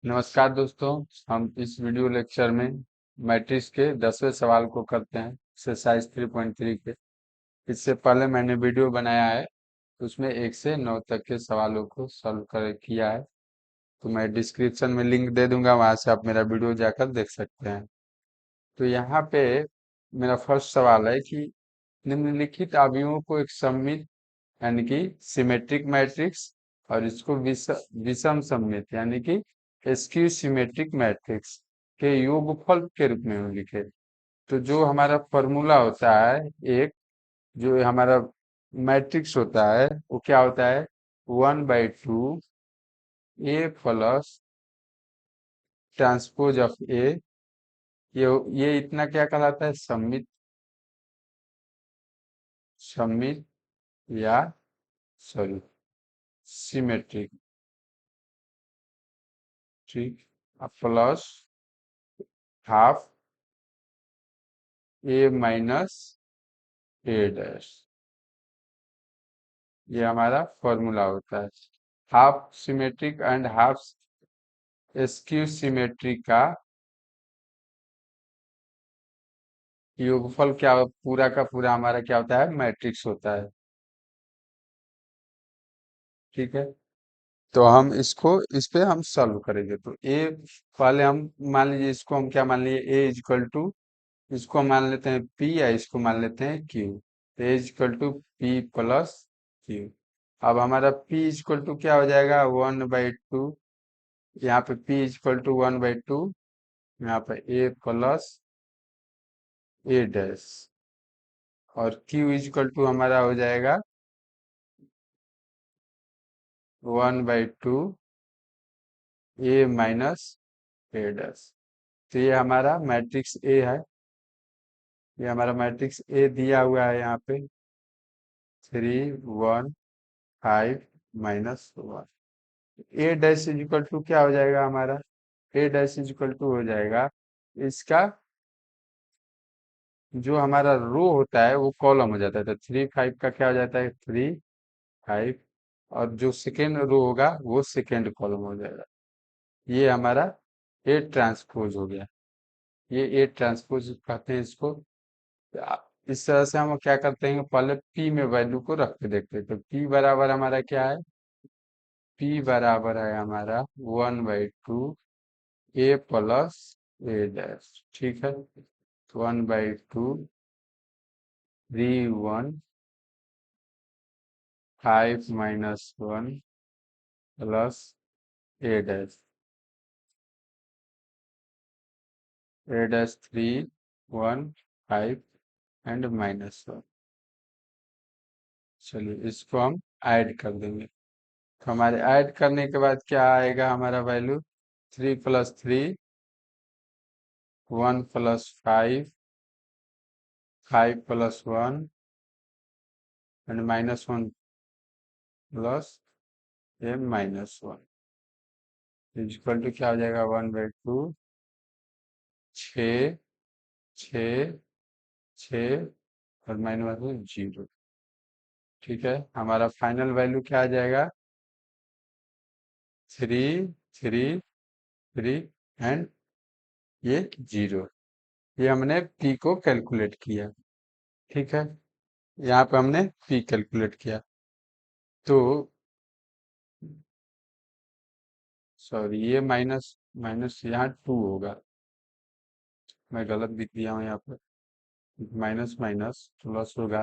नमस्कार दोस्तों। हम इस वीडियो लेक्चर में मैट्रिक्स के 10वें सवाल को करते हैं एक्सरसाइज 3.3 के। इससे पहले मैंने वीडियो बनाया है, उसमें 1 से 9 तक के सवालों को सॉल्व कर किया है। तो मैं डिस्क्रिप्शन में लिंक दे दूंगा, वहां से आप मेरा वीडियो जाकर देख सकते हैं। तो यहाँ पे मेरा फर्स्ट सवाल है कि निम्नलिखित अवयवों को एक सममित यानी कि सिमेट्रिक मैट्रिक्स और इसको विषम सममित यानी कि स्क्यू सिमेट्रिक मैट्रिक्स के योगफल के रूप में हम लिखे। तो जो हमारा फॉर्मूला होता है, एक जो हमारा मैट्रिक्स होता है वो क्या होता है, 1/2 ए प्लस ट्रांसपोज ऑफ ए। ये इतना क्या कहलाता है, सममित सममित या सॉरी सिमेट्रिक, ठीक। Plus half A minus A dash, ये हमारा फॉर्मूला होता है। Half symmetric and half skew symmetric का योगफल क्या पूरा का पूरा हमारा क्या होता है, मैट्रिक्स होता है, ठीक है। तो हम इसको इस पे हम सॉल्व करेंगे। तो ए पहले हम मान लीजिए, इसको हम क्या मान लिए, ए इजकल टू, इसको हम मान लेते हैं पी या इसको मान लेते हैं Q. A is equal to P plus Q. अब हमारा पी इजकल टू क्या हो जाएगा, 1/2। यहाँ पे p इजकल टू 1/2, यहाँ पे a प्लस ए डैश, और q इजकल टू हमारा हो जाएगा 1/2 a माइनस ए डैश। तो ये हमारा मैट्रिक्स ए है, ये हमारा मैट्रिक्स ए दिया हुआ है यहाँ पे 3 1 5 -1। ए डैश इजकल टू क्या हो जाएगा हमारा, ए डैश इजकल टू हो जाएगा इसका जो हमारा रो होता है वो कॉलम हो जाता है। तो 3 5 का क्या हो जाता है, 3 5, और जो सेकेंड रो होगा वो सेकेंड कॉलम हो जाएगा। ये हमारा ए ट्रांसपोज हो गया, ये ए ट्रांसपोज कहते हैं इसको। आ- इस तरह से हम क्या करते हैं, पहले पी में वैल्यू को रख के देखते हैं। तो पी बराबर हमारा क्या है, पी बराबर है हमारा 1/2 ए प्लस ए डैश, ठीक है। 1/2 3 1 5 -1 plus A dash, A dash 3 1 5 and -1। चलिए इसको हम ऐड कर देंगे। तो हमारे ऐड करने के बाद क्या आएगा हमारा value, 3 + 3 1 + 5 5 + 1 and -1 plus A -1 equal to क्या हो जाएगा, 1/2 6 6 6 और -1 0, ठीक है। हमारा फाइनल वैल्यू क्या आ जाएगा, 3 3 3 एंड ये 0। ये हमने p को कैलकुलेट किया, ठीक है। यहाँ पे हमने p कैलकुलेट किया। तो सॉरी, ये माइनस माइनस यहाँ 2 होगा, मैं गलत लिख दिया हूँ यहाँ पे। माइनस माइनस प्लस होगा,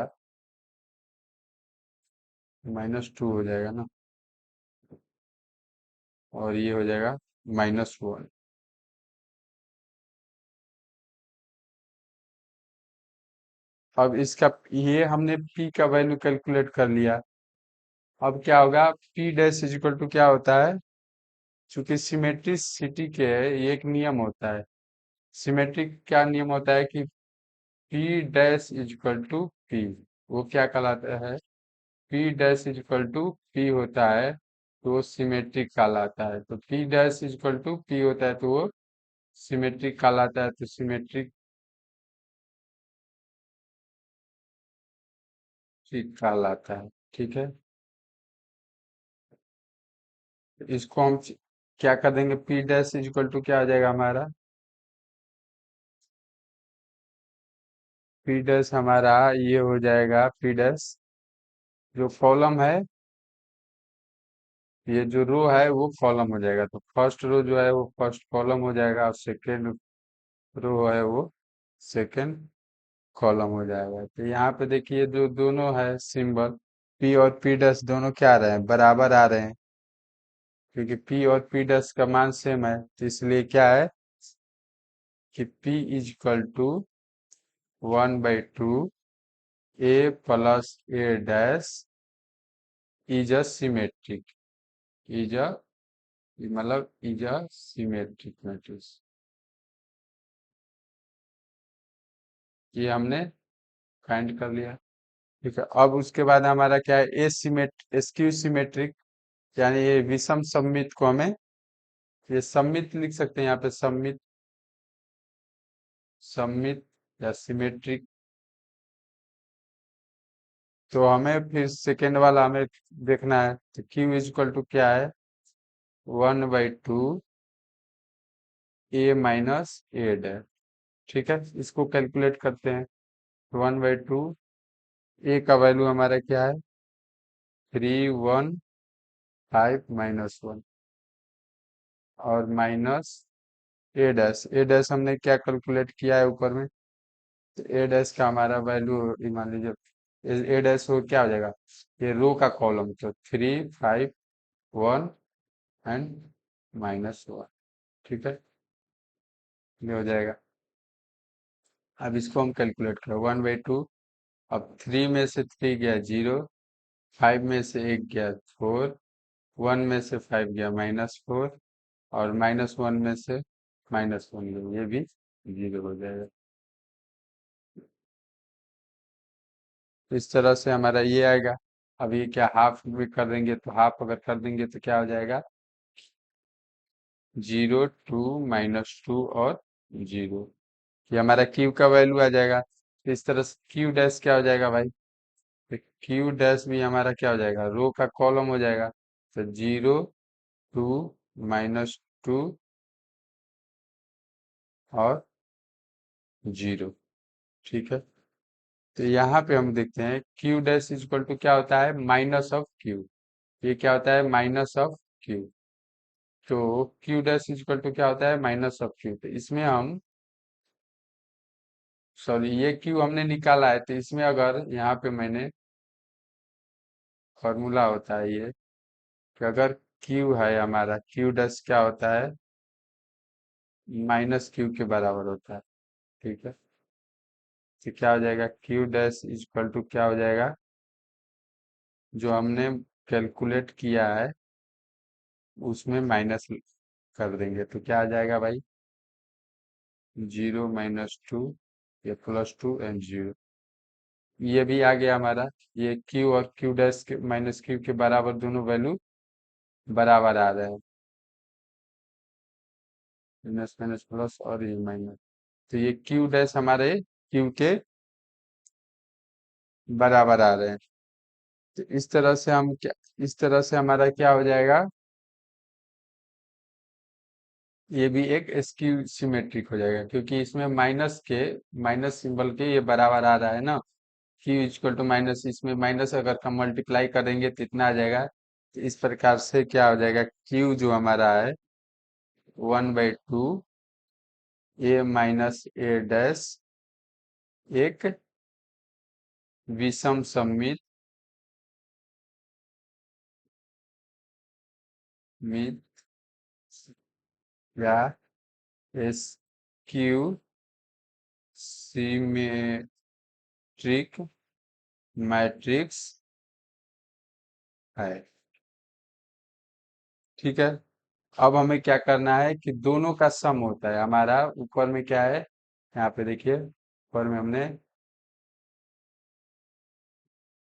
-2 हो जाएगा ना, और ये हो जाएगा -1। अब इसका ये हमने p का वैल्यू कैलकुलेट कर लिया। अब क्या होगा, p डैश इजिकल टू क्या होता है, चूंकि सिमेट्रिसिटी के ये एक नियम होता है। सिमेट्रिक क्या नियम होता है कि p dash is equal to p, वो क्या कहलाता है, p dash is equal to p होता है तो वो सिमेट्रिक कहलाता है। तो p dash is equal to p होता है तो वो सिमेट्रिक कहलाता है। तो सिमेट्रिक ठीक कहलाता है, ठीक है। इसको हम क्या कर देंगे, पी डैश इक्वल टू क्या आ जाएगा हमारा, पी डैश हमारा ये हो जाएगा, पी डैश जो कॉलम है, ये जो रो है वो कॉलम हो जाएगा, तो फर्स्ट रो जो है वो फर्स्ट कॉलम हो जाएगा, और सेकेंड रो है वो सेकेंड कॉलम हो जाएगा। तो यहाँ पे देखिए जो दोनों है सिंबल, पी और पी डैश दोनों क्या आ रहे हैं, बराबर आ रहे हैं, क्योंकि पी और पी डैश का मान सेम है, तो इसलिए क्या है कि P is equal to 1/2 A plus A dash is a symmetric, is a मतलब इज अ सिमेट्रिक मैट्रिक्स। ये हमने फाइंड कर लिया। ठीक है, अब उसके बाद हमारा क्या है, ए सिमेट स्क्यू सिमेट्रिक, यानी ये विषम सममित को हमें, ये सममित लिख सकते हैं यहाँ पे, सममित, सममित या सिमेट्रिक। तो हमें फिर सेकेंड वाला हमें देखना है, तो क्यू इज इक्वल टू क्या है, 1/2 ए माइनस ए डैश। ठीक है, इसको कैलकुलेट करते हैं। 1/2 ए का वैल्यू हमारा क्या है, 315-1, और minus A dash, A dash हमने क्या कैलकुलेट किया है ऊपर में, तो ए डैश का हमारा वैल्यू ये मान लीजिए, ए डैश को क्या हो जाएगा, ये रो का कॉलम, तो 351 एंड -1। ठीक है, ये हो जाएगा। अब इसको हम कैलकुलेट करें, 1/2, अब 3 में से 3 गया 0, 5 में से 1 गया 4, 1 में से 5 गया -4, और -1 में से -1 गया, ये भी 0 हो जाएगा। इस तरह से हमारा ये आएगा। अब ये क्या हाफ में कर देंगे, तो हाफ अगर कर देंगे तो क्या हो जाएगा, 0, 2, -2 और 0, ये हमारा क्यू का वैल्यू आ जाएगा। तो इस तरह से क्यू डैश क्या हो जाएगा भाई, तो क्यू डैश भी हमारा क्या हो जाएगा, रो का कॉलम हो जाएगा, तो 0, 2, -2 और 0। ठीक है, तो यहाँ पे हम देखते हैं Q dash is equal to क्या होता है, माइनस ऑफ क्यू, ये क्या होता है, माइनस ऑफ क्यू। तो Q dash is equal to क्या होता है, माइनस ऑफ क्यू। तो इसमें हम, सॉरी, ये क्यू हमने निकाला है, तो इसमें अगर यहाँ पे मैंने फॉर्मूला होता है ये, कि अगर क्यू है हमारा, क्यू डैश क्या होता है, माइनस क्यू के बराबर होता है। ठीक है, तो क्या हो जाएगा, Q dash is equal to क्या हो जाएगा, जो हमने कैलकुलेट किया है उसमें माइनस कर देंगे, तो क्या आ जाएगा भाई, 0, -2, या +2 एंड 0। ये भी आ गया हमारा, ये क्यू और क्यू डैश के माइनस क्यू के बराबर दोनों वैल्यू बराबर आ रहे हैं, माइनस माइनस प्लस और ये माइनस, तो ये क्यू डैश हमारे क्यू के बराबर आ रहे हैं। तो इस तरह से हम क्या, इस तरह से हमारा क्या हो जाएगा, ये भी एक स्क्यू सिमेट्रिक हो जाएगा, क्योंकि इसमें माइनस सिंबल के ये बराबर आ रहा है ना, क्यू इक्वल टू माइनस, इसमें माइनस अगर हम मल्टीप्लाई करेंगे तो इतना आ जाएगा। तो इस प्रकार से क्या हो जाएगा, क्यू जो हमारा है 1/2 ए माइनस ए डैश एक विषम सममित मित या एस क्यू सिमेट्रिक मैट्रिक्स है। ठीक है, अब हमें क्या करना है कि दोनों का सम होता है हमारा, ऊपर में क्या है, यहाँ पे देखिए ऊपर में हमने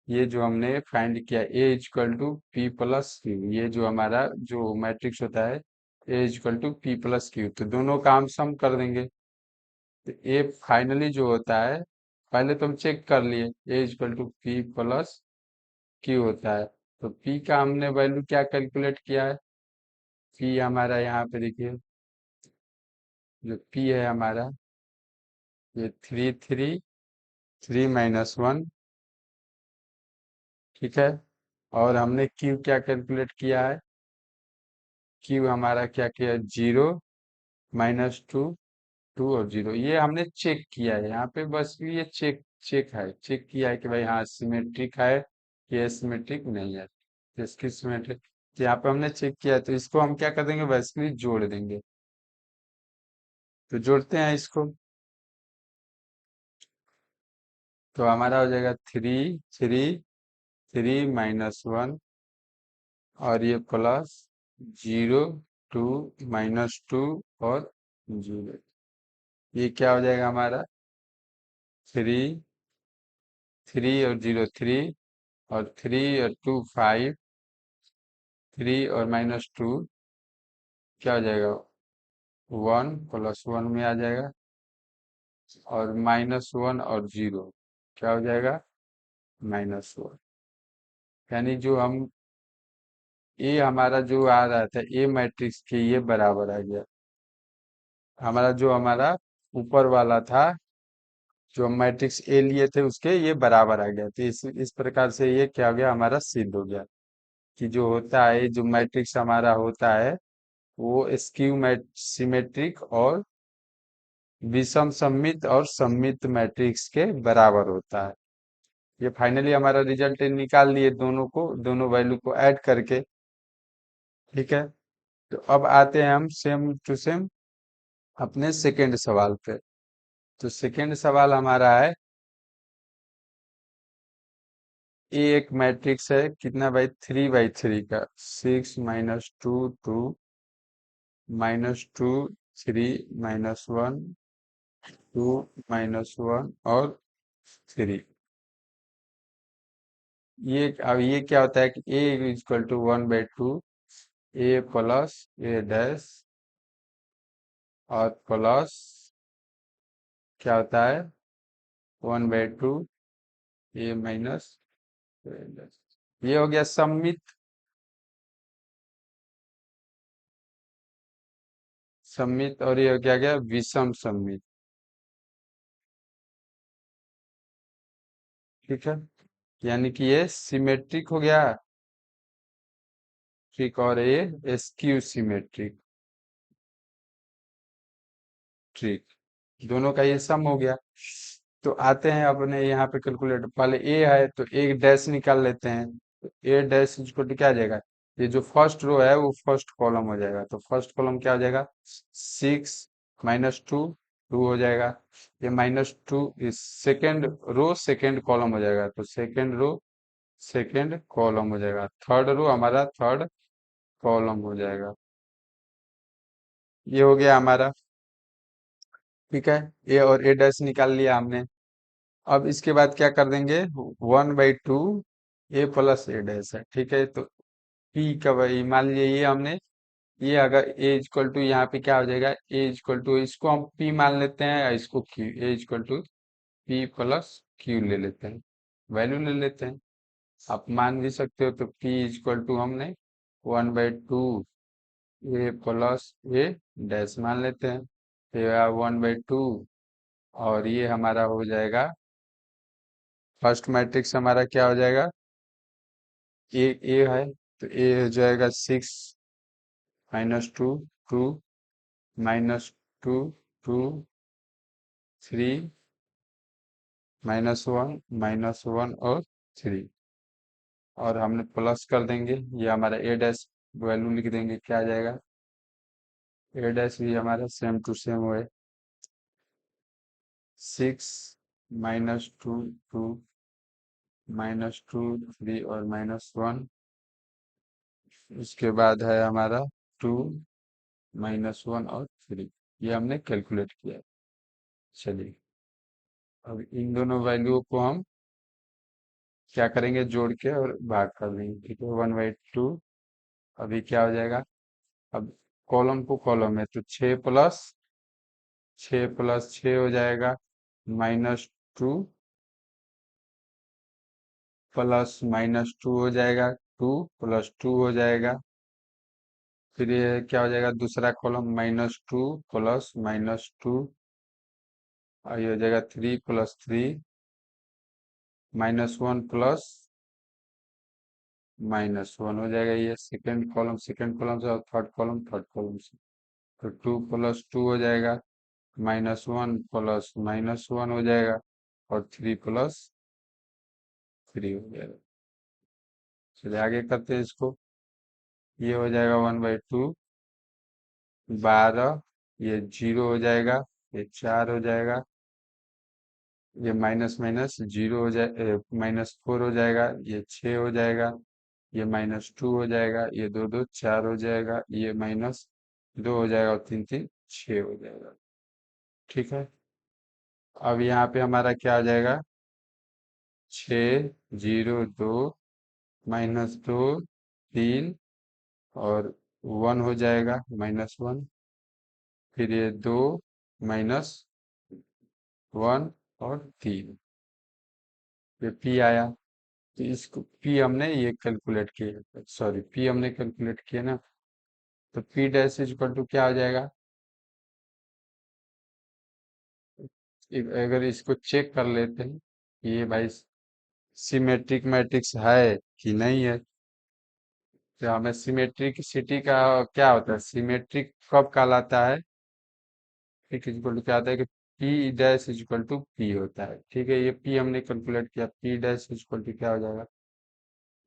ये जो हमने फाइंड किया, a equal to P plus q, ये जो हमारा जो मैट्रिक्स होता है, a equal to P plus q, तो दोनों का हम सम कर देंगे। तो ए फाइनली जो होता है, पहले तो हम चेक कर लिए, a equal to P plus q होता है, तो पी का हमने वैल्यू क्या कैलकुलेट किया है, पी हमारा यहाँ पे देखिए, जो पी है हमारा, ये 3 3 3 - 1, ठीक है। और हमने क्यू क्या कैलकुलेट किया है, क्यू हमारा क्या किया, 0 - 2, 2 और 0, ये हमने चेक किया है यहाँ पे, बस ये चेक चेक है, चेक किया है कि भाई हाँ सिमेट्रिक है, ये सिमेट्रिक नहीं है, तो इसकी सिमेट्रिक, तो यहाँ पे हमने चेक किया है, तो इसको हम क्या कर देंगे, बेसिकली जोड़ देंगे। तो जोड़ते हैं इसको, तो हमारा हो जाएगा 3 3 3 - 1, और ये प्लस 0 2 - 2 और 0, ये क्या हो जाएगा हमारा, 3 3 और 0 3, और 3 और 2 5, 3 और -2 क्या हो जाएगा, 1 + 1 में आ जाएगा, और -1 और 0 क्या हो जाएगा, -1। यानी जो हम ए हमारा जो आ रहा था ए मैट्रिक्स के, ये बराबर आ गया हमारा, जो हमारा ऊपर वाला था, जो हम मैट्रिक्स ए लिए थे उसके ये बराबर आ गया, तो इस प्रकार से ये क्या हो गया, हमारा सिद्ध हो गया कि जो होता है, जो मैट्रिक्स हमारा होता है वो स्क्यू सिमेट्रिक और विषम सममित और सममित मैट्रिक्स के बराबर होता है। ये फाइनली हमारा रिजल्ट निकाल लिए, दोनों को, दोनों वैल्यू को ऐड करके, ठीक है। तो अब आते हैं हम सेम टू सेम अपने सेकेंड सवाल पे। तो सेकेंड सवाल हमारा है, ये एक मैट्रिक्स है कितना भाई, 3 × 3 का, 6 - 2 2 -2 3 - 1 2 - 1 और 3। ये अब ये क्या होता है कि a = 1/2, a plus a dash, और प्लस क्या होता है, 1/2 a माइनस a डैश। ये हो गया सममित, सममित, और ये क्या गया, विषम सममित, ठीक है। यानी कि ये सिमेट्रिक हो गया, ठीक, और ये स्क्यू सिमेट्रिक, ठीक, दोनों का ये सम हो गया। तो आते हैं अपने यहाँ पे कैलकुलेटर, पहले ए है तो एक डैश निकाल लेते हैं, तो ए डैश इक्वल टू क्या आ जाएगा, ये जो फर्स्ट रो है वो फर्स्ट कॉलम हो जाएगा, तो फर्स्ट कॉलम क्या हो जाएगा, 6 - 2 2 हो जाएगा, ये -2 इस सेकेंड रो सेकेंड कॉलम हो जाएगा, तो सेकेंड रो सेकेंड कॉलम हो जाएगा, थर्ड रो हमारा थर्ड कॉलम हो जाएगा। ये हो गया हमारा, ठीक है। ए और ए डैश निकाल लिया हमने। अब इसके बाद क्या कर देंगे, 1/2 ए प्लस ए डैश है, ठीक है। तो पी का वही मान लीजिए, ये हमने, ये अगर ए इक्वल टू, यहाँ पे क्या हो जाएगा, ए इक्वल टू, इसको हम पी मान लेते हैं या इसको Q, A equal to P plus Q ले लेते हैं, वैल्यू ले लेते हैं। आप मान भी सकते हो, तो पी इक्वल टू हमने 1/2 ए प्लस ए डैश मान लेते हैं, तो 1/2, और ये हमारा हो जाएगा, फर्स्ट मैट्रिक्स हमारा क्या हो जाएगा, ए है, तो ए हो जाएगा 6 - 2 -2 2 3 -1 और 3, और हमने प्लस कर देंगे, ये हमारा ए डैश वैल्यू लिख देंगे, क्या आ जाएगा, ए डैश भी हमारा सेम टू सेम है, 6 - 2 2 -2 3 और -1, उसके बाद है हमारा 2 - 1 और 3, ये हमने कैलकुलेट किया है। चलिए, अब इन दोनों वैल्यूओं को हम क्या करेंगे, जोड़ के और भाग कर देंगे, ठीक है, 1/2, अभी क्या हो जाएगा, अब कॉलम को कॉलम में, तो 6 + 6 हो जाएगा, -2 प्लस -2 हो जाएगा, 2 + 2 हो जाएगा, फिर ये क्या हो जाएगा, दूसरा कॉलम -2 प्लस -2, और ये हो जाएगा 3 + 3 -1 प्लस -1 हो जाएगा। ये सेकंड कॉलम से, और थर्ड कॉलम से। तो 2 + 2 हो जाएगा, -1 प्लस -1 हो जाएगा, और 3 + 3 हो जाएगा। चलिए आगे करते हैं इसको। ये हो जाएगा 1/2, 12, ये 0 हो जाएगा, ये 4 हो जाएगा, ये माइनस माइनस 0 हो जाए, -4 हो जाएगा, ये 6 हो जाएगा, ये -2 हो जाएगा, ये 2 2 4 हो जाएगा, ये -2 हो जाएगा, और 3 3 6 हो जाएगा। ठीक है। अब यहाँ पे हमारा क्या आ जाएगा, 6 0 2 -2 3, और 1 हो जाएगा, -1, फिर ये 2 -1 और 3, ये पी आया। तो इसको पी हमने ये कैलकुलेट किया, सॉरी पी हमने कैलकुलेट किया ना। तो पी डैश इक्वल टू क्या हो जाएगा, अगर इसको चेक कर लेते हैं, ये भाई सिमेट्रिक मैट्रिक्स है कि नहीं है। तो हमें सिमेट्रिक सिटी का क्या होता है, सिमेट्रिक कब कहलाता है, ठीक इक्वल टू क्या आता है कि P dash equal to P होता है। ठीक है, ये पी हमने कैलकुलेट किया, पी डैश इक्वल टू क्या हो जाएगा,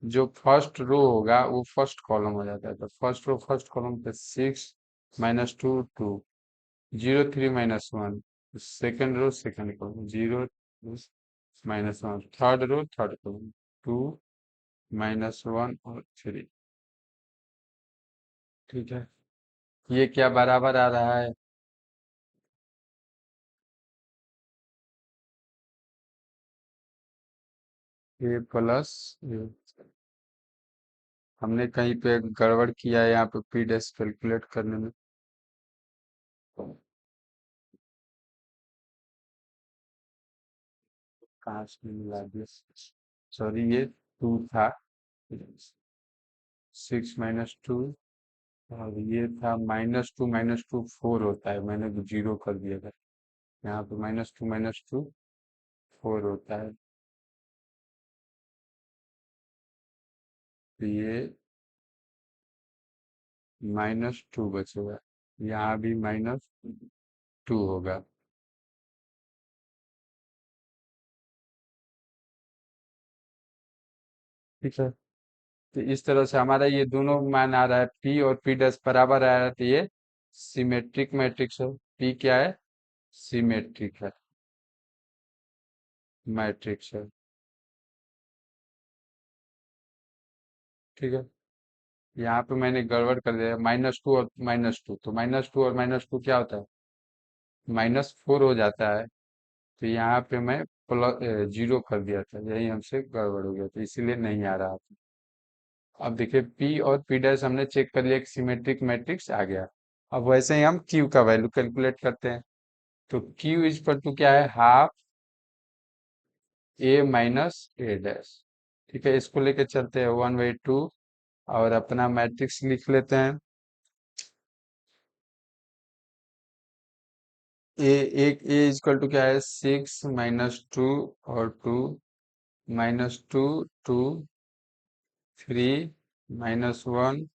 जो फर्स्ट रो होगा वो फर्स्ट कॉलम हो जाता है। तो फर्स्ट रो फर्स्ट कॉलम पे 6 -2 2, 0 3 -1, second row second column 0 -1, third row third column 2 -1 और 3। ठीक है, ये क्या बराबर आ रहा है, ए प्लस ए। हमने कहीं पे गड़बड़ किया है यहाँ पे पी डैश कैलकुलेट करने में। कहाँ से मिला दिया, सॉरी ये 2 था, 6 - 2, और ये था -2 4 होता है, मैंने 0 कर दिया था। यहाँ पे -2 4 होता है। तो ये -2 बचेगा, यहाँ भी -2 होगा। ठीक है, तो इस तरह से हमारा ये दोनों मान आ रहा है, पी और पी डैश बराबर आ रहा है, तो ये सिमेट्रिक मैट्रिक्स है। पी क्या है, सिमेट्रिक है, मैट्रिक्स है। ठीक है, यहाँ पे मैंने गड़बड़ कर दिया, -2 और -2, तो -2 और -2 क्या होता है, -4 हो जाता है। तो यहाँ पे मैं प्लस 0 कर दिया था, यही हमसे गड़बड़ हो गया, तो इसीलिए नहीं आ रहा था। अब देखिए पी और पी डैश हमने चेक कर लिया कि सिमेट्रिक मैट्रिक्स आ गया। अब वैसे ही हम क्यू का वैल्यू कैलकुलेट करते हैं। तो क्यू इज पर टू क्या है, half A minus A dash. ठीक है, इसको लेके चलते हैं 1/2, और अपना मैट्रिक्स लिख लेते हैं। ए एक ए इक्वल टू क्या है, 6 - 2 और 2, -2 2, 3 -1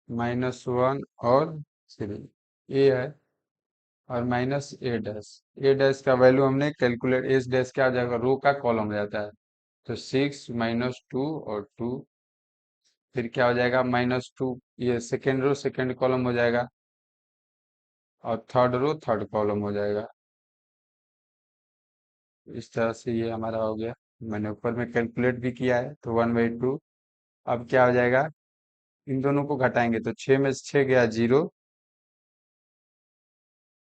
-1 और 3, ए है। और -a डैश का वैल्यू हमने कैलकुलेट, एस डैश क्या हो जाएगा, रो का कॉलम हो जाता है। तो 6 - 2 और 2, फिर क्या हो जाएगा, -2, ये सेकेंड रो सेकेंड कॉलम हो जाएगा, और थर्ड रो थर्ड कॉलम हो जाएगा। इस तरह से ये हमारा हो गया, मैंने ऊपर में कैलकुलेट भी किया है। तो 1/2, अब क्या हो जाएगा, इन दोनों को घटाएंगे तो 6 में से 6 गया 0,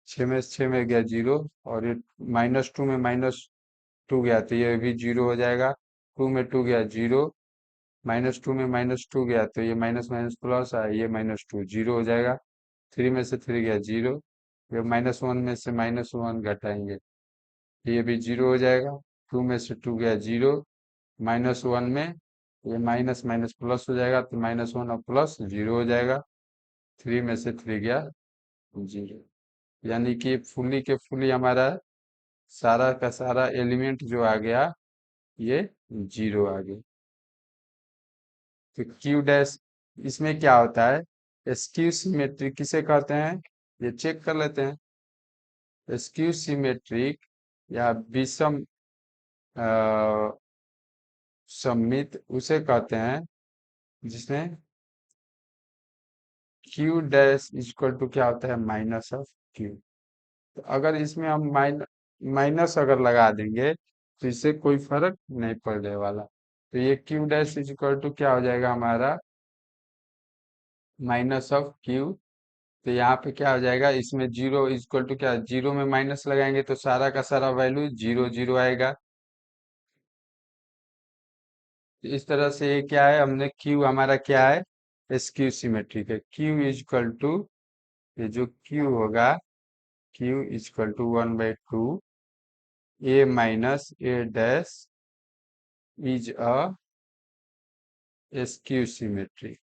6 में से 6 में गया 0, और ये -2 में -2 गया तो ये भी 0 हो जाएगा, 2 में 2 गया 0, -2 में -2 गया तो ये माइनस माइनस प्लस है, ये -2 0 हो जाएगा, 3 में से 3 गया 0, ये -1 में से -1 घटाएंगे, ये भी 0 हो जाएगा, 2 में से 2 गया 0, -1 में ये माइनस माइनस प्लस हो जाएगा, तो -1 और प्लस 0 हो जाएगा, 3 में से 3 गया 0, यानी कि फुली के फुली हमारा सारा का सारा एलिमेंट जो आ गया ये 0 आ गया। तो क्यू डैश इसमें क्या होता है, स्क्यू सिमेट्रिक किसे कहते हैं, ये चेक कर लेते हैं। स्क्यू सिमेट्रिक या विषम सममित उसे कहते हैं जिसमें क्यू डैश इक्वल टू क्या होता है, माइनस ऑफ क्यू। तो अगर इसमें हम माइनस अगर लगा देंगे तो इससे कोई फर्क नहीं पड़ने वाला। तो ये क्यू डैश इक्वल टू क्या हो जाएगा हमारा, माइनस ऑफ क्यू। तो यहाँ पे क्या हो जाएगा, इसमें 0 इक्वल टू क्या, 0 में माइनस लगाएंगे तो सारा का सारा वैल्यू 0 0 आएगा। तो इस तरह से ये क्या है, हमने क्यू हमारा क्या है, स्क्यू सिमेट्रिक है। क्यू इक्वल टू, ये जो क्यू होगा, Q equal to 1/2 A minus A dash is a skew symmetric,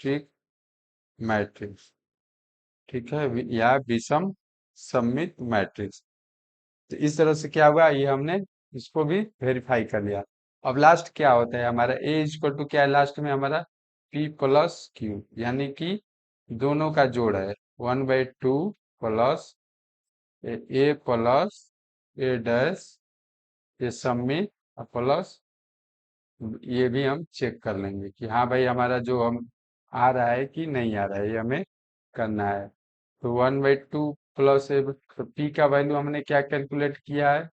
ठीक, मैट्रिक्स, ठीक है, या विषम सममित मैट्रिक्स। तो इस तरह से क्या हुआ, ये हमने इसको भी वेरीफाई कर लिया। अब लास्ट क्या होता है हमारा, ए इक्वल टू क्या है लास्ट में हमारा, पी प्लस क्यू, यानी कि दोनों का जोड़ है 1/2 प्लस ए प्लस ए डैश, ये सममित प्लस, ये भी हम चेक कर लेंगे कि हाँ भाई हमारा जो हम आ रहा है कि नहीं आ रहा है, ये हमें करना है। तो 1/2 प्लस ए, पी का वैल्यू हमने क्या कैलकुलेट किया है,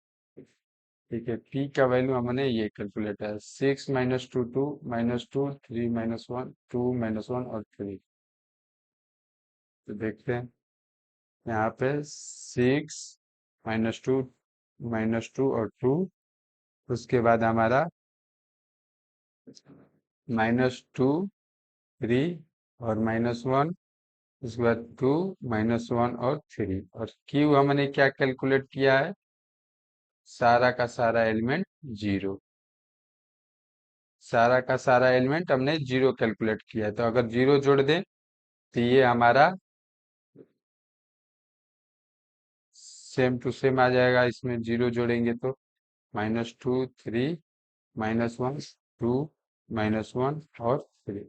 ठीक है, पी का वैल्यू हमने ये कैलकुलेट है 6 minus two, 2 minus two, 3 minus one, 2 minus one और 3। तो देखते हैं यहाँ पे 6 -2 और 2, उसके बाद हमारा -2, 3 और -1, उसके बाद 2 -1 और 3, और क्यू हमने क्या कैलकुलेट किया है, सारा का सारा एलिमेंट 0, सारा का सारा एलिमेंट हमने 0 कैलकुलेट किया है। तो अगर 0 जोड़ दें तो ये हमारा सेम टू सेम आ जाएगा, इसमें 0 जोड़ेंगे तो -2, 3, -1, 2, -1 और 3।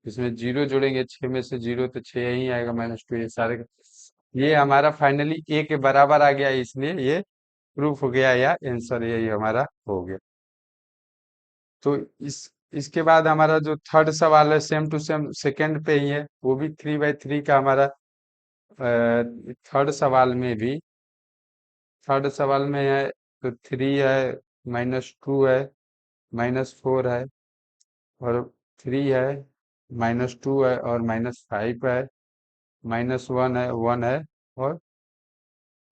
इसमें 0 जोड़ेंगे, 6 में से 0 तो 6 ही आएगा, -2, ये सारे ये हमारा फाइनली ए के बराबर आ गया, इसलिए ये प्रूफ हो गया या आंसर यही हमारा हो गया। तो इसके बाद हमारा जो थर्ड सवाल है सेम टू सेम सेकंड पे ही है, वो भी 3/3 का हमारा। थर्ड सवाल में भी, थर्ड सवाल में है तो 3 है, -2 है, -4 है और 3 है, -2 है और -5 है, -1 है, 1 है और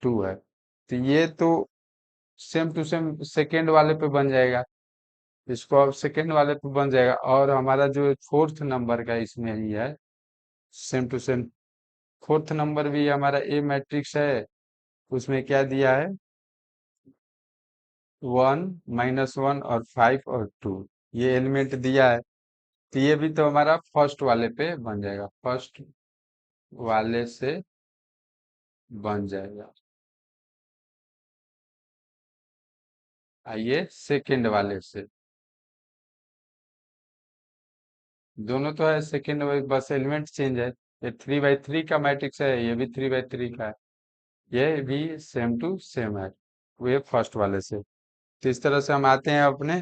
2 है। तो ये तो सेम टू सेम सेकेंड वाले पे बन जाएगा, इसको अब सेकेंड वाले पे बन जाएगा। और हमारा जो फोर्थ नंबर का इसमें ही है same to same, fourth number भी हमारा ए मैट्रिक्स है, उसमें क्या दिया है, 1, -1 और 5 और 2, ये एलिमेंट दिया है। तो ये भी तो हमारा फर्स्ट वाले पे बन जाएगा, फर्स्ट वाले से बन जाएगा। आइए सेकेंड वाले से, दोनों तो है सेकेंड, बस एलिमेंट चेंज है। ये 3/3 का मैट्रिक्स है, ये भी 3/3 का है, ये भी सेम टू सेम है, वो फर्स्ट वाले से। तो इस तरह से हम आते हैं अपने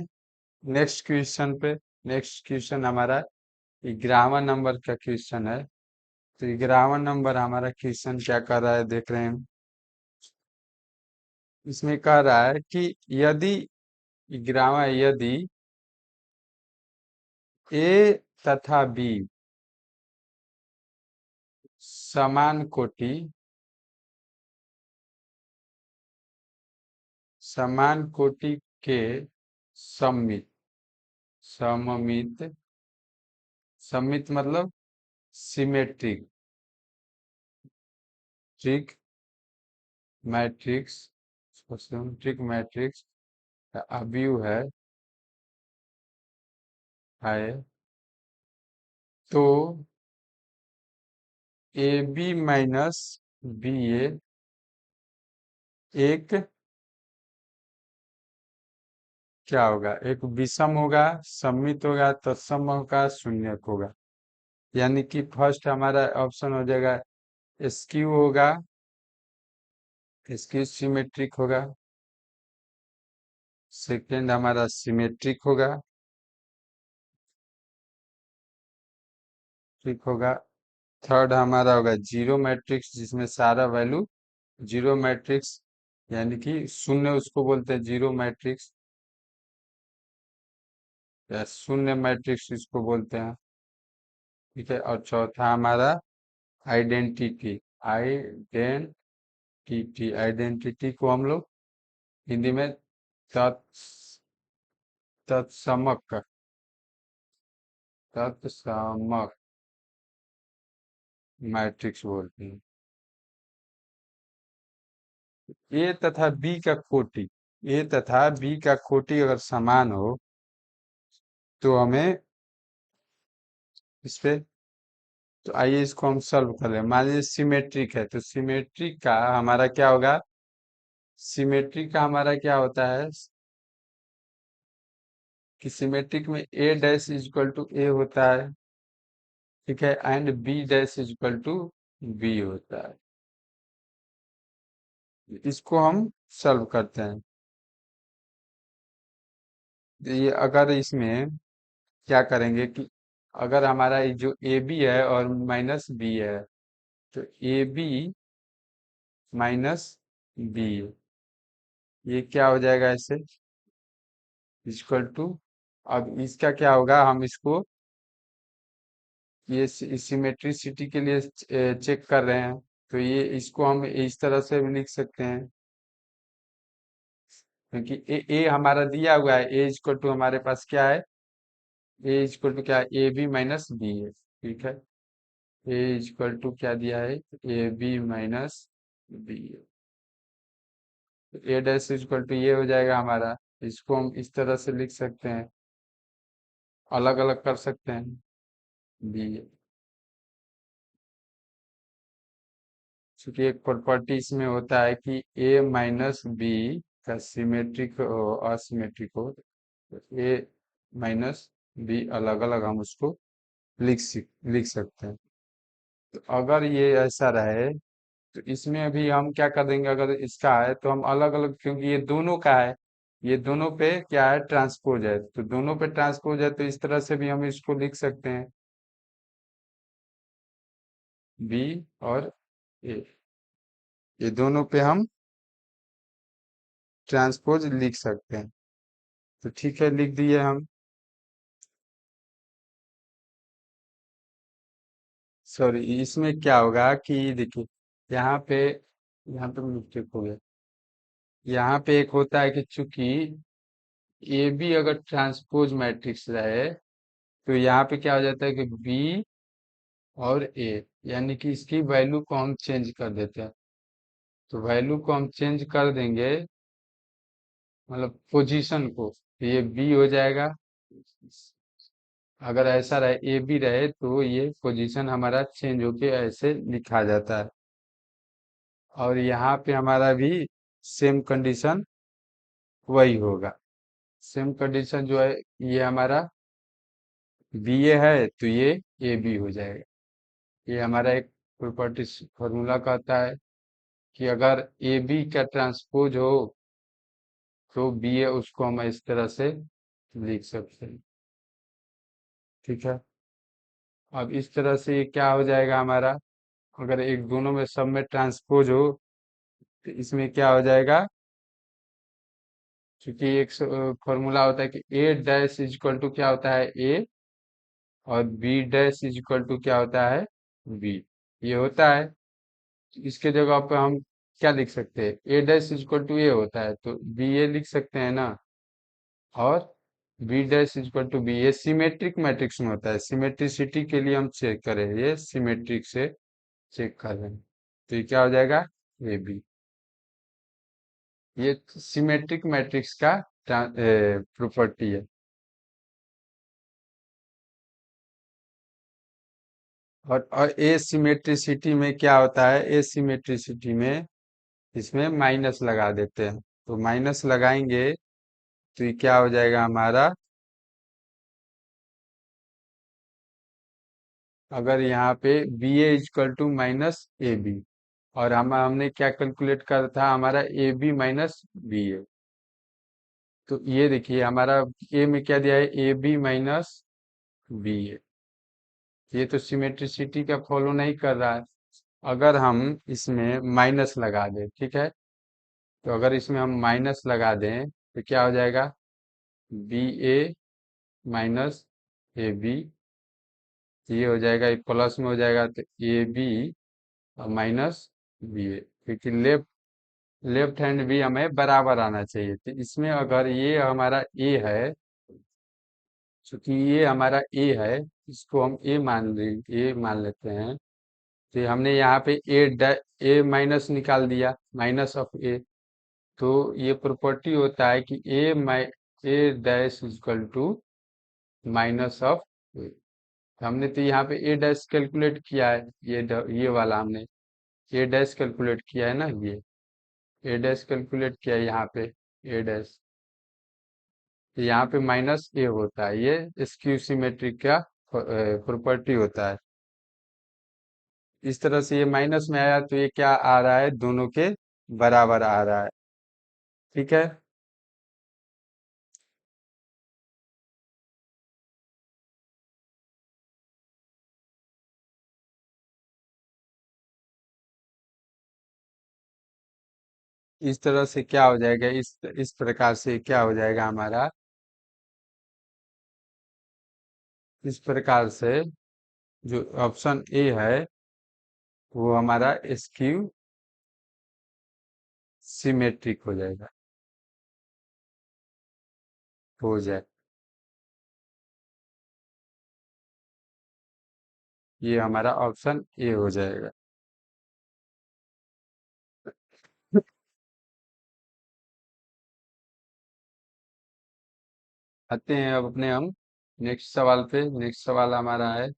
नेक्स्ट क्वेश्चन पे। नेक्स्ट क्वेश्चन हमारा 11वां नंबर का क्वेश्चन है। तो 11वां नंबर हमारा क्वेश्चन क्या कर रहा है देख रहे हैं, इसमें कह रहा है कि यदि 11वां, यदि ए तथा बी समान कोटि, समान कोटि के सममित, सममित, सममित मतलब symmetric, trick matrix, symmetric matrix का अवयव है, आए तो ए बी माइनस बी ए एक क्या होगा, एक विषम होगा, सममित होगा, तत्सम होगा, शून्यक होगा। यानी कि फर्स्ट हमारा ऑप्शन हो जाएगा स्क्यू होगा, स्क्यू सिमेट्रिक होगा। सेकंड हमारा सिमेट्रिक होगा, ठीक होगा। थर्ड हमारा होगा जीरो मैट्रिक्स, जिसमें सारा वैल्यू जीरो मैट्रिक्स, यानी कि शून्य उसको बोलते हैं जीरो मैट्रिक्स, या शून्य मैट्रिक्स इसको बोलते हैं। ठीक है। और चौथा हमारा आइडेंटिटी। आइडेंटिटी को हम लोग हिंदी में तत्स तत्समक तत्समक मैट्रिक्स बोलते हैं। ए तथा बी का कोटि, ए तथा बी का कोटि अगर समान हो तो हमें इस पे, तो आइए इसको हम सॉल्व कर लें। मान लीजिए सिमेट्रिक है, तो सिमेट्रिक का हमारा क्या होगा, सिमेट्रिक का हमारा क्या होता है कि सिमेट्रिक में A dash is equal to A होता है, ठीक है, and B dash is equal to B होता है। इसको हम सॉल्व करते हैं। तो ये अगर इसमें क्या करेंगे कि अगर हमारा ये जो ए बी है और माइनस बी है, तो ए बी माइनस बी, ये क्या हो जाएगा ऐसे, इक्वल टू, अब इसका क्या होगा, हम इसको ये सिमेट्रिसिटी के लिए चेक कर रहे हैं, तो ये इसको हम इस तरह से भी लिख सकते हैं, क्योंकि ए हमारा दिया हुआ है, ए इक्वल टू हमारे पास क्या है, ए इक्वल टू क्या है, ए बी माइनस बी है, ठीक है। ए इक्वल टू क्या दिया है, A B minus B, A dash equal to ये हो जाएगा हमारा। इसको हम इस तरह से लिख सकते हैं, अलग अलग कर सकते हैं, बी, क्योंकि एक प्रॉपर्टी इसमें होता है कि ए माइनस बी का सिमेट्रिक हो असिमेट्रिक हो, तो ए माइनस बी अलग अलग हम उसको लिख सकते हैं। तो अगर ये ऐसा रहे तो इसमें अभी हम क्या कर देंगे, अगर इसका है तो हम अलग अलग, क्योंकि ये दोनों का है, ये दोनों पे क्या है, ट्रांसपोज है, तो दोनों पे ट्रांसपोज है, तो इस तरह से भी हम इसको लिख सकते हैं, बी और ए, ये दोनों पे हम ट्रांसपोज लिख सकते हैं। तो ठीक है, लिख दिए हम। सॉरी, इसमें क्या होगा कि देखिए, यहाँ पे यहाँ पे मिस्टेक हो गया। यहाँ पे एक होता है कि चूंकि ए बी अगर ट्रांसपोज मैट्रिक्स रहे, तो यहाँ पे क्या हो जाता है कि बी और ए, यानी कि इसकी वैल्यू को हम चेंज कर देते हैं। तो वैल्यू को हम चेंज कर देंगे, मतलब पोजीशन को, तो ये बी हो जाएगा। अगर ऐसा रहे ए बी रहे तो ये पोजीशन हमारा चेंज होके ऐसे लिखा जाता है। और यहाँ पे हमारा भी सेम कंडीशन वही होगा। सेम कंडीशन जो है, ये हमारा बी ए है तो ये ए बी हो जाएगा। ये हमारा एक प्रॉपर्टी फॉर्मूला कहता है कि अगर ए बी का ट्रांसपोज हो तो बी ए उसको हम इस तरह से लिख सकते हैं, ठीक है। अब इस तरह से ये क्या हो जाएगा हमारा, अगर एक दोनों में सब में ट्रांसपोज हो तो इसमें क्या हो जाएगा, क्योंकि एक फॉर्मूला होता है कि ए डैश इज इक्वल टू क्या होता है, ए, और B dash is equal to क्या होता है, बी, ये होता है। तो इसके जगह पे हम क्या लिख सकते हैं, ए dash is equal to A होता है तो बी ए लिख सकते हैं ना, और B dash is equal to B, ये सिमेट्रिक मैट्रिक्स में होता है, सिमेट्रिसिटी के लिए हम चेक करें, ये सिमेट्रिक से चेक कर रहे हैं, तो ये क्या हो जाएगा, ए बी। ये सिमेट्रिक मैट्रिक्स का प्रॉपर्टी है। और एसिमेट्रिसिटी में क्या होता है, एसिमेट्रिसिटी में इसमें माइनस लगा देते हैं। तो माइनस लगाएंगे तो ये क्या हो जाएगा हमारा, अगर यहाँ पे B A is equal to minus A B, और हमने क्या कैलकुलेट करा था, हमारा A B minus B A. तो ये देखिए हमारा ए में क्या दिया है, A B minus B A. ये तो सिमेट्रिसिटी का फॉलो नहीं कर रहा है। अगर हम इसमें माइनस लगा दें, ठीक है, तो अगर इसमें हम माइनस लगा दें तो क्या हो जाएगा, B A minus A B, ये हो जाएगा, ये प्लस में हो जाएगा, तो A B minus B A, क्योंकि लेफ्ट लेफ्ट हैंड भी हमें बराबर आना चाहिए। तो इसमें अगर ये हमारा ए है, चूंकि ये हमारा ए है, इसको हम ए मान लेते हैं। तो हमने यहाँ पे ए माइनस निकाल दिया, माइनस ऑफ ए। तो ये प्रॉपर्टी होता है कि ए dash equal to minus of a. हमने तो यहाँ पे ए डैश कैलकुलेट किया है, ये वाला हमने ए डैश कैलकुलेट किया है ना, ये ए डैश कैलकुलेट किया है यहाँ पे, ए डैश। यहाँ पे माइनस ए होता है, ये स्क्यू सिमेट्रिक का प्रॉपर्टी होता है। इस तरह से ये माइनस में आया तो ये क्या आ रहा है, दोनों के बराबर आ रहा है। ठीक है, इस तरह से क्या हो जाएगा, इस प्रकार से क्या हो जाएगा हमारा, इस प्रकार से जो ऑप्शन ए है वो हमारा स्क्यू सिमेट्रिक हो जाएगा, हो जाए। ये हमारा ऑप्शन ए हो जाएगा। आते हैं अब अपने हम नेक्स्ट सवाल पे। नेक्स्ट सवाल हमारा है,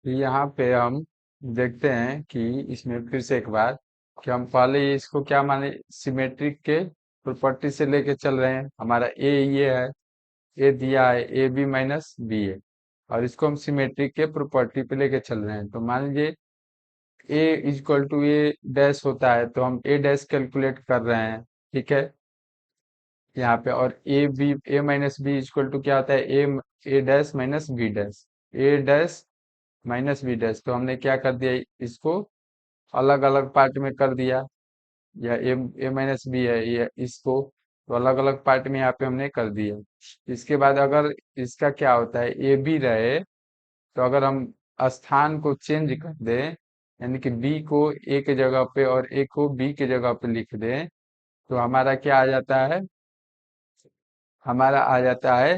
यहाँ पे हम देखते हैं कि इसमें फिर से एक बार कि हम पहले इसको क्या माने, सिमेट्रिक के प्रॉपर्टी से लेके चल रहे हैं। हमारा ए ये है, ए दिया है ए बी माइनस बी ए, और इसको हम सिमेट्रिक के प्रॉपर्टी पे लेके चल रहे हैं। तो मान लीजिए ए इक्वल टू ए डैश होता है, तो हम ए डैश कैलकुलेट कर रहे हैं। ठीक है, यहाँ पे, और A B A minus B equal to क्या होता है, A dash minus B dash, A dash minus B dash. तो हमने क्या कर दिया, इसको अलग अलग पार्ट में कर दिया, या ए माइनस बी है ये, इसको तो अलग अलग पार्ट में यहाँ पे हमने कर दिया। इसके बाद अगर इसका क्या होता है, ए बी रहे, तो अगर हम स्थान को चेंज कर दें, यानी कि बी को ए के जगह पे और ए को बी के जगह पे लिख दें, तो हमारा क्या आ जाता है, हमारा आ जाता है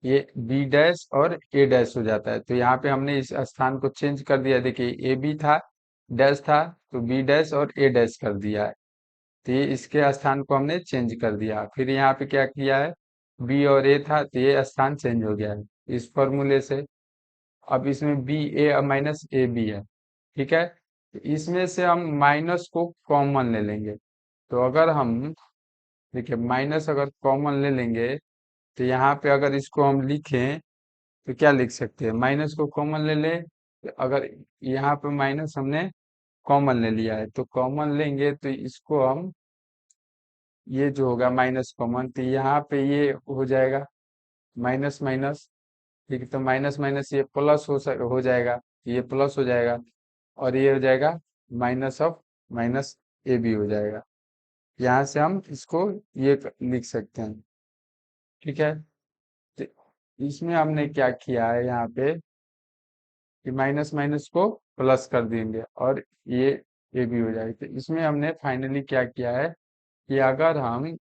ये बी डैश और ए डैश हो जाता है। तो यहाँ पे हमने इस स्थान को चेंज कर दिया, देखिए ए बी था, डैश था, तो बी डैश और ए डैश कर दिया है। तो ये इसके स्थान को हमने चेंज कर दिया। फिर यहाँ पे क्या किया है, बी और ए था, तो ये स्थान चेंज हो गया है इस फॉर्मूले से। अब इसमें B A minus A B है, ठीक है, तो इसमें से हम माइनस को कॉमन ले लेंगे। तो अगर हम, देखिए माइनस अगर कॉमन ले लेंगे, तो यहाँ पे अगर इसको हम लिखें तो क्या लिख सकते हैं, माइनस को कॉमन ले लें। तो अगर यहाँ पे माइनस हमने कॉमन ले लिया है, तो कॉमन लेंगे तो इसको हम, ये जो होगा माइनस कॉमन, तो यहाँ पे ये हो जाएगा माइनस माइनस। ठीक है, तो माइनस माइनस ये प्लस हो जाएगा, ये प्लस हो जाएगा, और ये हो जाएगा minus of minus A B हो जाएगा। यहाँ से हम इसको ये लिख सकते हैं। ठीक है, तो इसमें हमने क्या किया है यहाँ पे कि माइनस माइनस को प्लस कर देंगे, और ये ए बी हो जाएगा। तो इसमें हमने फाइनली क्या किया है कि अगर हम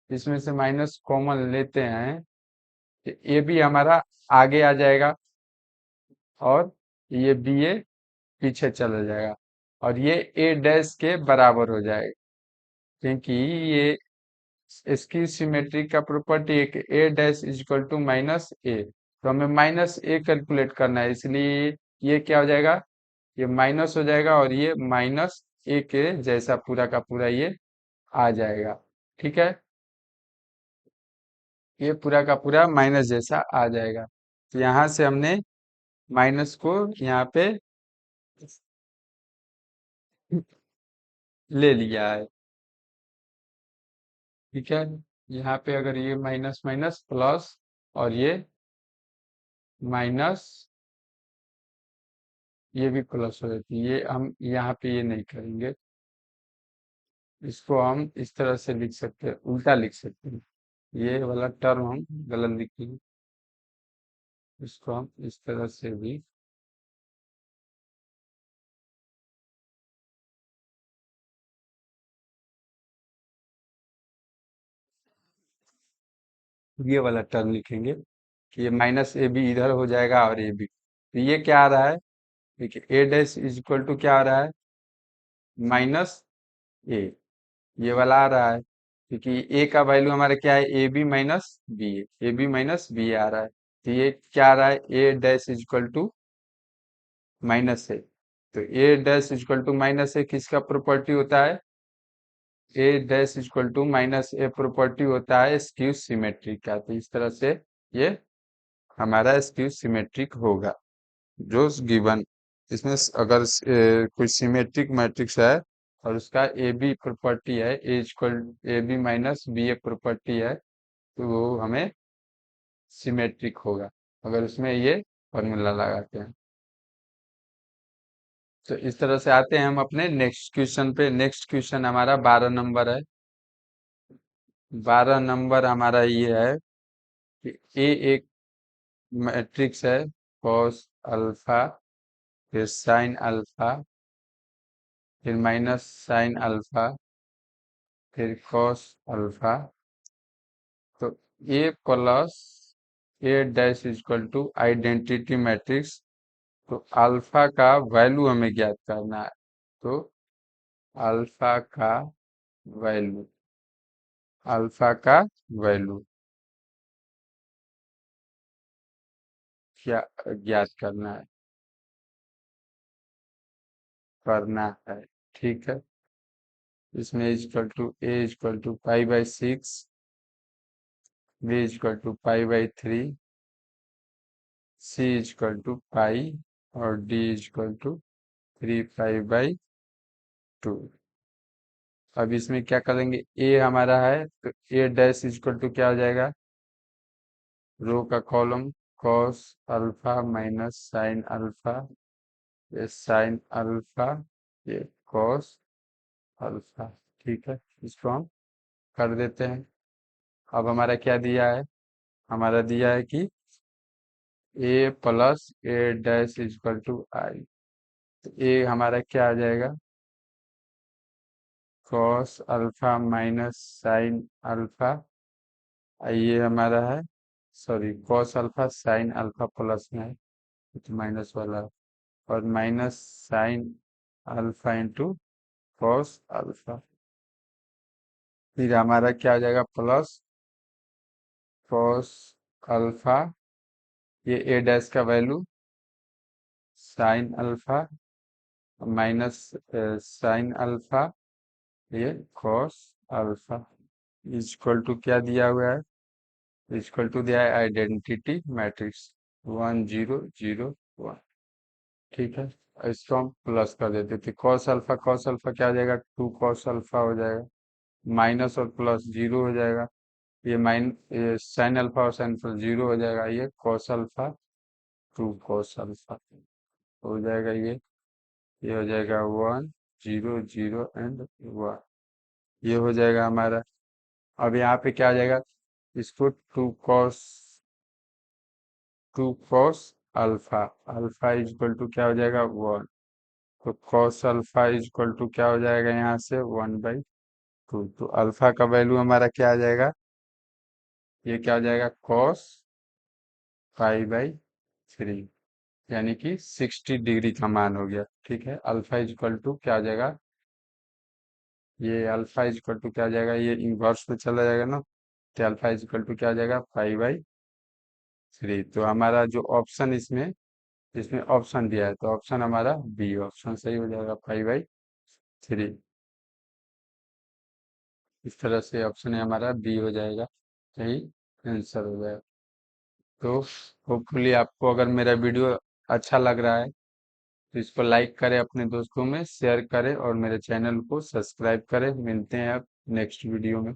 इसमें से माइनस कॉमन लेते हैं, तो ए बी हमारा आगे आ जाएगा, और ये बी ए पीछे चला जाएगा, और ये ए डैश के बराबर हो जाएगा, क्योंकि ये इसकी सिमेट्री का प्रॉपर्टी है कि ए dash is equal to minus a. तो हमें -a कैलकुलेट करना है, इसलिए ये क्या हो जाएगा, ये माइनस हो जाएगा और ये -a के जैसा पूरा का पूरा ये आ जाएगा। ठीक है, ये पूरा का पूरा माइनस जैसा आ जाएगा। तो यहाँ से हमने माइनस को यहाँ पे ले लिया है। ठीक है, यहाँ पे अगर ये माइनस माइनस प्लस और ये माइनस, ये भी प्लस हो जाती है, ये हम यहाँ पे ये नहीं करेंगे, इसको हम इस तरह से लिख सकते हैं, उल्टा लिख सकते हैं, ये वाला टर्म हम गलत लिखेंगे, इसको हम इस तरह से भी, ये वाला टर्म लिखेंगे कि ये -ab इधर हो जाएगा और ये भी, तो ये क्या आ रहा है, देखिए a dash is equal to क्या आ रहा है, -a, ये वाला आ रहा है, क्योंकि a का वैल्यू हमारा क्या है, A B minus B, a B minus b आ रहा है, तो ये क्या आ रहा है, a dash is equal to -a, तो a dash is equal to -a किसका प्रॉपर्टी होता है, a dash is equal to -a property होता है स्क्यू सिमेट्रिक का, तो इस तरह से ये हमारा स्क्यू सिमेट्रिक होगा, जो गिवन, इसमें अगर कोई सिमेट्रिक मैट्रिक्स है और उसका ए बी प्रॉपर्टी है, a equal a B minus B a property है, तो वो हमें सिमेट्रिक होगा, अगर उसमें ये फॉर्मूला लगाते हैं। तो इस तरह से आते हैं हम अपने नेक्स्ट क्वेश्चन पे। नेक्स्ट क्वेश्चन हमारा 12 नंबर है। 12 नंबर हमारा ये है कि ए एक मैट्रिक्स है, कॉस अल्फा, फिर साइन अल्फा, फिर माइनस साइन अल्फा, फिर कॉस अल्फा, तो a plus A dash equal to identity matrix, तो अल्फा का वैल्यू हमें ज्ञात करना है, तो अल्फा का वैल्यू, अल्फा का वैल्यू क्या ज्ञात करना है। ठीक है, इसमें equal to a equal to पाई/6, बी इक्वल टू पाई/3, सी इक्वल टू पाई और डी इक्वल टू 3 पाई/2। अब इसमें क्या करेंगे, ए हमारा है तो ए डैश इक्वल टू क्या हो जाएगा, रो का column, cos alpha minus sine alpha, ये साइन अल्फा, ये कॉस अल्फा। ठीक है, इसको हम कर देते हैं। अब हमारा क्या दिया है, हमारा दिया है कि a plus A dash equal to I, तो ए हमारा क्या आ जाएगा, cos alpha minus sine alpha, ये हमारा है, sorry cos alpha sine alpha plus में है, तो माइनस वाला, और minus sine alpha into cos alpha, फिर हमारा क्या हो जाएगा, प्लस कॉस अल्फा, ये ए डैश का value sine alpha minus sine alpha, ये कॉस अल्फा, इक्वल टू क्या दिया हुआ है, इक्वल टू दिया है आइडेंटिटी मैट्रिक्स 1 0 0 1। ठीक है, इसको हम प्लस कर देते थे, कॉस अल्फा क्या हो जाएगा, 2 कॉस अल्फा हो जाएगा, माइनस और प्लस 0 हो जाएगा, ये साइन अल्फा और साइन प्लस 0 हो जाएगा, ये कॉस अल्फा 2 कॉस अल्फा हो जाएगा, ये हो जाएगा 1 0 0 एंड 1, ये हो जाएगा हमारा। अब यहाँ पे क्या आ जाएगा, इसको two cos alpha, alpha equal to क्या हो जाएगा 1, तो कॉस अल्फा इक्वल टू क्या हो जाएगा, यहाँ से 1/2, तो अल्फा का वैल्यू हमारा क्या आ जाएगा, ये क्या हो जाएगा, cos π/3, यानी कि 60 डिग्री का मान हो गया। ठीक है, अल्फा इक्वल टू क्या हो जाएगा, ये अल्फा इक्वल टू क्या हो जाएगा, ये इन्वर्स में चला जाएगा ना, तो अल्फा इक्वल टू क्या हो जाएगा, π/3, थ्री। तो हमारा जो ऑप्शन इसमें इसमें ऑप्शन दिया है, तो ऑप्शन हमारा बी ऑप्शन सही हो जाएगा, 5/3। इस तरह से ऑप्शन है हमारा बी हो जाएगा, सही आंसर हो जाएगा। तो होपफुली आपको अगर मेरा वीडियो अच्छा लग रहा है तो इसको लाइक करें, अपने दोस्तों में शेयर करें और मेरे चैनल को सब्सक्राइब करें। मिलते हैं अब नेक्स्ट वीडियो में।